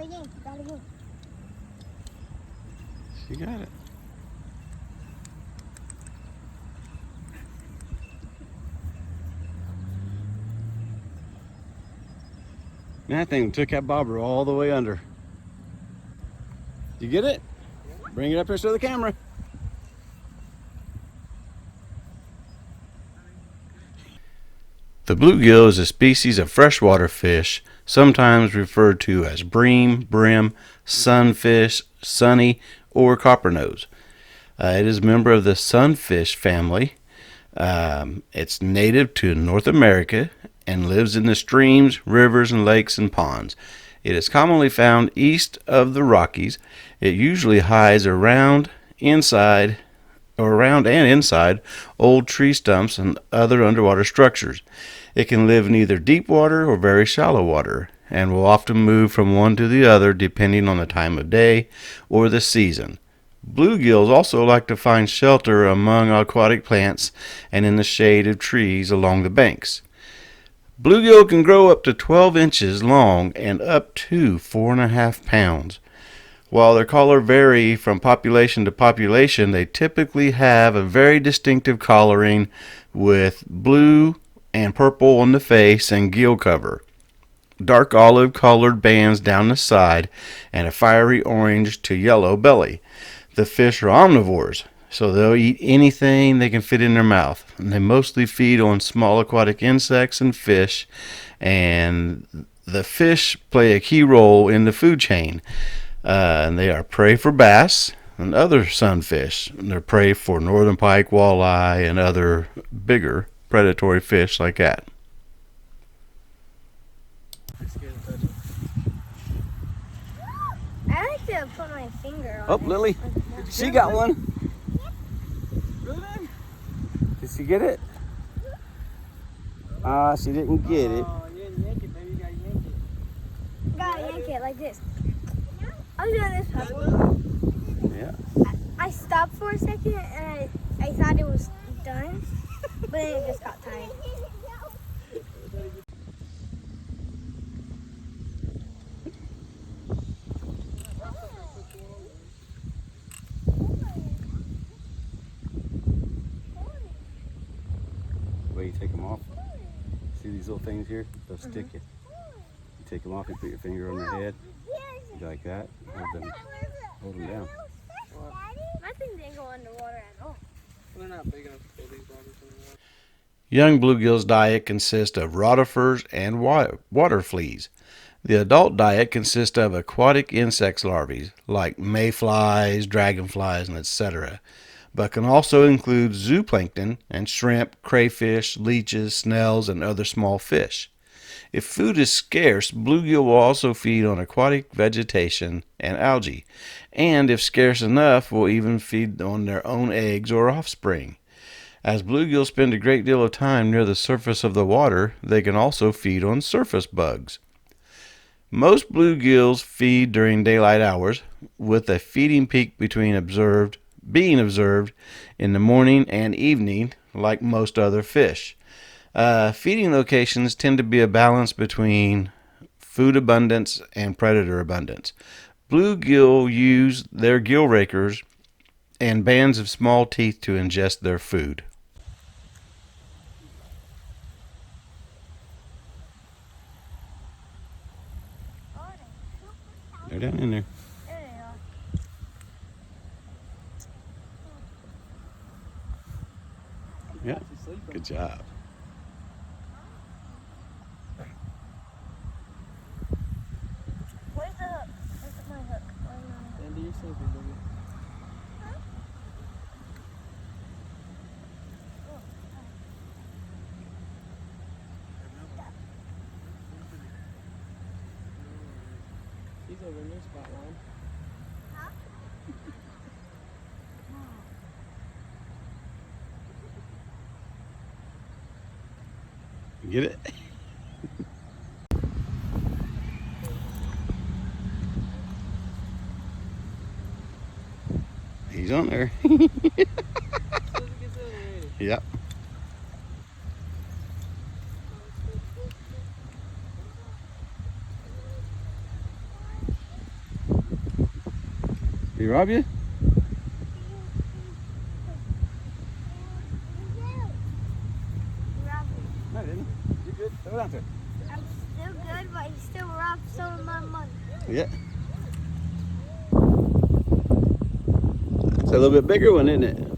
gotta yank, you gotta yank. She got it. That thing took that bobber all the way under. You get it? Bring it up here to the camera. The bluegill is a species of freshwater fish, sometimes referred to as bream, brim, sunfish, sunny, or coppernose. It is a member of the sunfish family. It's native to North America and lives in the streams, rivers, and lakes and ponds. It is commonly found east of the Rockies. It usually hides around and inside old tree stumps and other underwater structures. It can live in either deep water or very shallow water, and will often move from one to the other depending on the time of day or the season. Bluegills also like to find shelter among aquatic plants and in the shade of trees along the banks. Bluegill can grow up to 12 inches long and up to 4.5 pounds. While their color vary from population to population, they typically have a very distinctive coloring with blue and purple on the face and gill cover, dark olive colored bands down the side, and a fiery orange to yellow belly. The fish are omnivores, so they'll eat anything they can fit in their mouth. And they mostly feed on small aquatic insects and fish, and the fish play a key role in the food chain. And they are prey for bass and other sunfish. And they're prey for northern pike, walleye, and other bigger predatory fish like that. I like to put my finger on Oh, it. Lily, she got one. Did she get it? She didn't get it. Oh, you didn't yank it, baby. You gotta yank it. You gotta yank it like this. I was doing this puppy. Yeah. I stopped for a second and I thought it was done, but then it just got tired. Way you take them off. See these little things here? They'll stick you. You take them off, you put your finger on their head, like that. Hold them down. My thing didn't go underwater at all. They're not big enough to pull these bobbers in the water. Young bluegill's diet consists of rotifers and water fleas. The adult diet consists of aquatic insect larvae like mayflies, dragonflies, and etc., but can also include zooplankton and shrimp, crayfish, leeches, snails, and other small fish. If food is scarce, bluegill will also feed on aquatic vegetation and algae, and if scarce enough, will even feed on their own eggs or offspring. As bluegills spend a great deal of time near the surface of the water, they can also feed on surface bugs. Most bluegills feed during daylight hours, with a feeding peak being observed in the morning and evening, like most other fish. Feeding locations tend to be a balance between food abundance and predator abundance. Bluegill use their gill rakers and bands of small teeth to ingest their food. They're down in there. There they are. Yeah, good job. Where's the hook? Where's my hook? Andy, you're sleeping, baby. He's over in your spot, Ron. Get it? He's on there. Yep. He rob you? No, I didn't. You good? Throw it out there. I'm still good, but he still robbed some of my money. Yeah. It's a little bit bigger one, isn't it?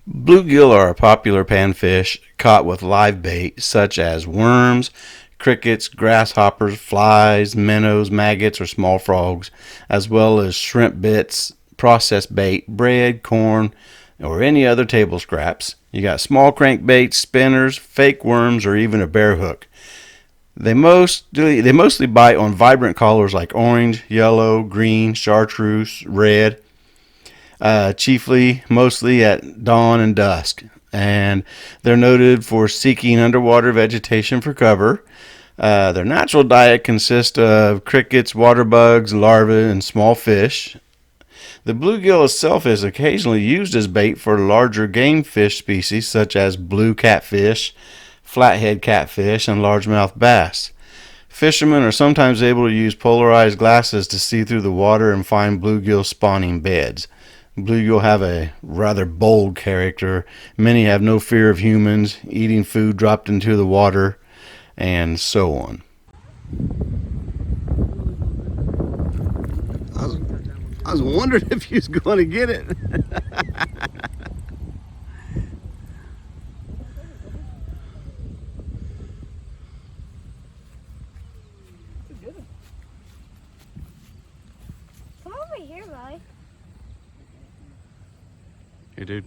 Bluegill are a popular panfish caught with live bait such as worms, crickets, grasshoppers, flies, minnows, maggots, or small frogs, as well as shrimp bits, processed bait, bread, corn, or any other table scraps. You got small crankbaits, spinners, fake worms, or even a bear hook. They mostly bite on vibrant colors like orange, yellow, green, chartreuse, red. Mostly at dawn and dusk. And they're noted for seeking underwater vegetation for cover. Their natural diet consists of crickets, water bugs, larvae, and small fish. The bluegill itself is occasionally used as bait for larger game fish species such as blue catfish, flathead catfish, and largemouth bass. Fishermen are sometimes able to use polarized glasses to see through the water and find bluegill spawning beds. Bluegill have a rather bold character. Many have no fear of humans, eating food dropped into the water, and so on. I was wondering if you was going to get it. Come over here, buddy. Hey, dude.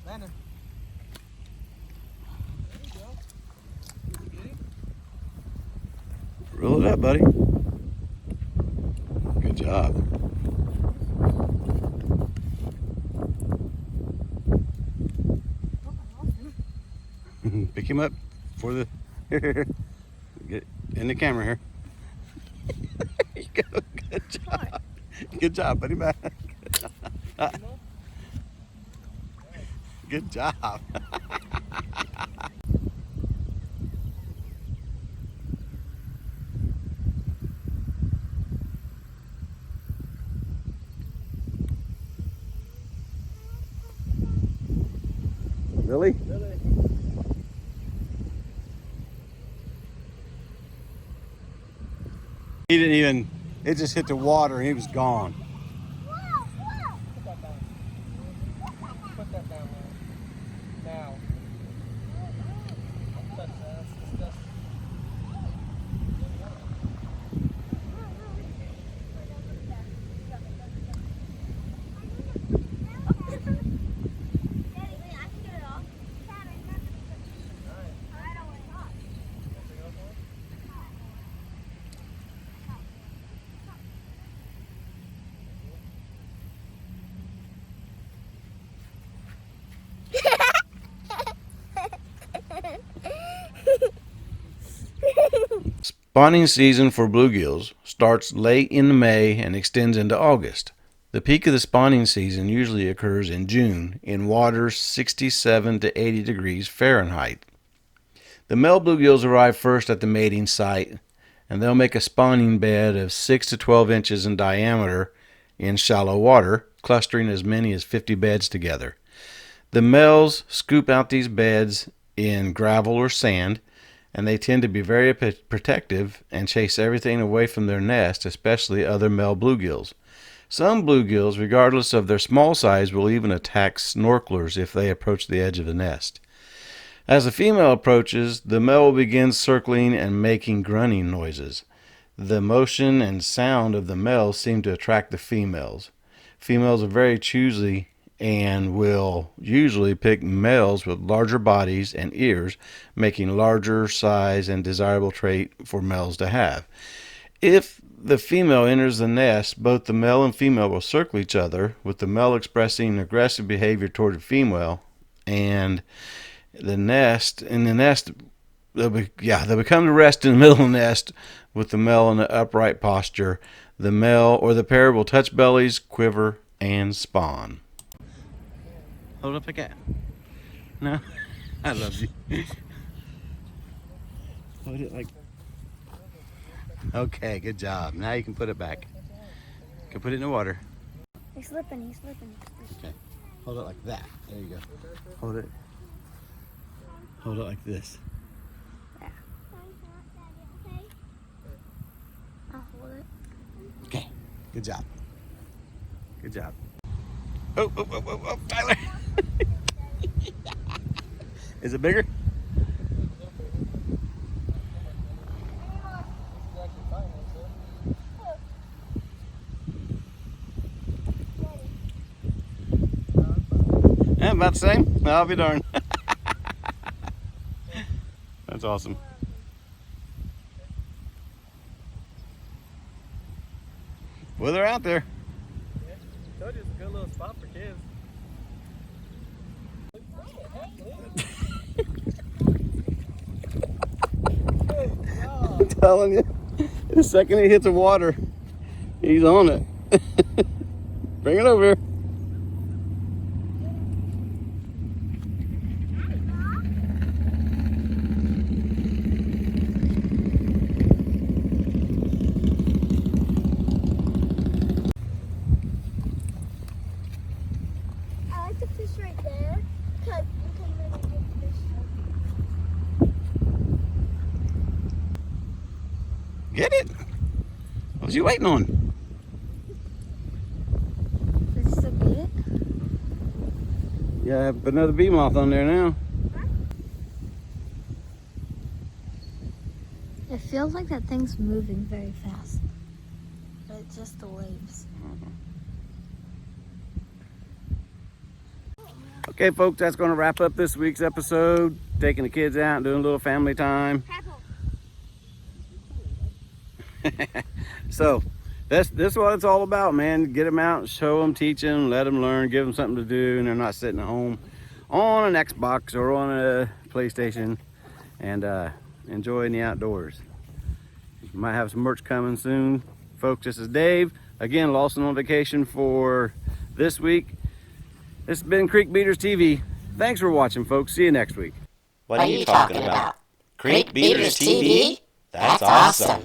Landon. Roll it up, buddy. Good job. Pick him up for the get in the camera here. There you go. Good job. Good job, buddy. Back. Good job. Really? He didn't even, it just hit the water and he was gone. Put that down there. Now. Don't touch that. That's disgusting. Spawning season for bluegills starts late in May and extends into August. The peak of the spawning season usually occurs in June in waters 67 to 80 degrees Fahrenheit. The male bluegills arrive first at the mating site, and they'll make a spawning bed of 6 to 12 inches in diameter in shallow water, clustering as many as 50 beds together. The males scoop out these beds in gravel or sand, and they tend to be very protective and chase everything away from their nest, especially other male bluegills. Some bluegills, regardless of their small size, will even attack snorkelers if they approach the edge of the nest. As the female approaches, the male will begin circling and making grunting noises. The motion and sound of the males seem to attract the females. Females are very choosy and will usually pick males with larger bodies and ears, making larger size and desirable trait for males to have. If the female enters the nest, both the male and female will circle each other, with the male expressing aggressive behavior toward the female, and they'll become to rest in the middle of the nest with the male in an upright posture. The male or the pair will touch bellies, quiver, and spawn. Hold up a cat. No, I love you. Hold it like. Okay, good job. Now you can put it back. You can put it in the water. He's slipping, he's slipping. Okay, hold it like that. There you go. Hold it. Hold it like this. Yeah. I'll hold it. Okay, good job. Good job. Oh, Tyler. Is it bigger? Yeah, about the same. I'll be darned. That's awesome. Well, they're out there. Yeah, told you it's a good little spot for kids. I'm telling you, the second he hits the water, he's on it. Bring it over here. I like the fish right there because you can really get fish. Get it? What was you waiting on? Did you still get it? Yeah, put another bee moth on there now. It feels like that thing's moving very fast. But it's just the waves. Okay, folks, that's going to wrap up this week's episode. Taking the kids out and doing a little family time. So, this is what it's all about, man. Get them out, show them, teach them, let them learn, give them something to do, and they're not sitting at home on an Xbox or on a PlayStation and enjoying the outdoors. You might have some merch coming soon. Folks, this is Dave. Again, Lawson on vacation for this week. This has been Creek Beaters TV. Thanks for watching, folks. See you next week. What are you talking about? Creek Beaters TV? That's awesome.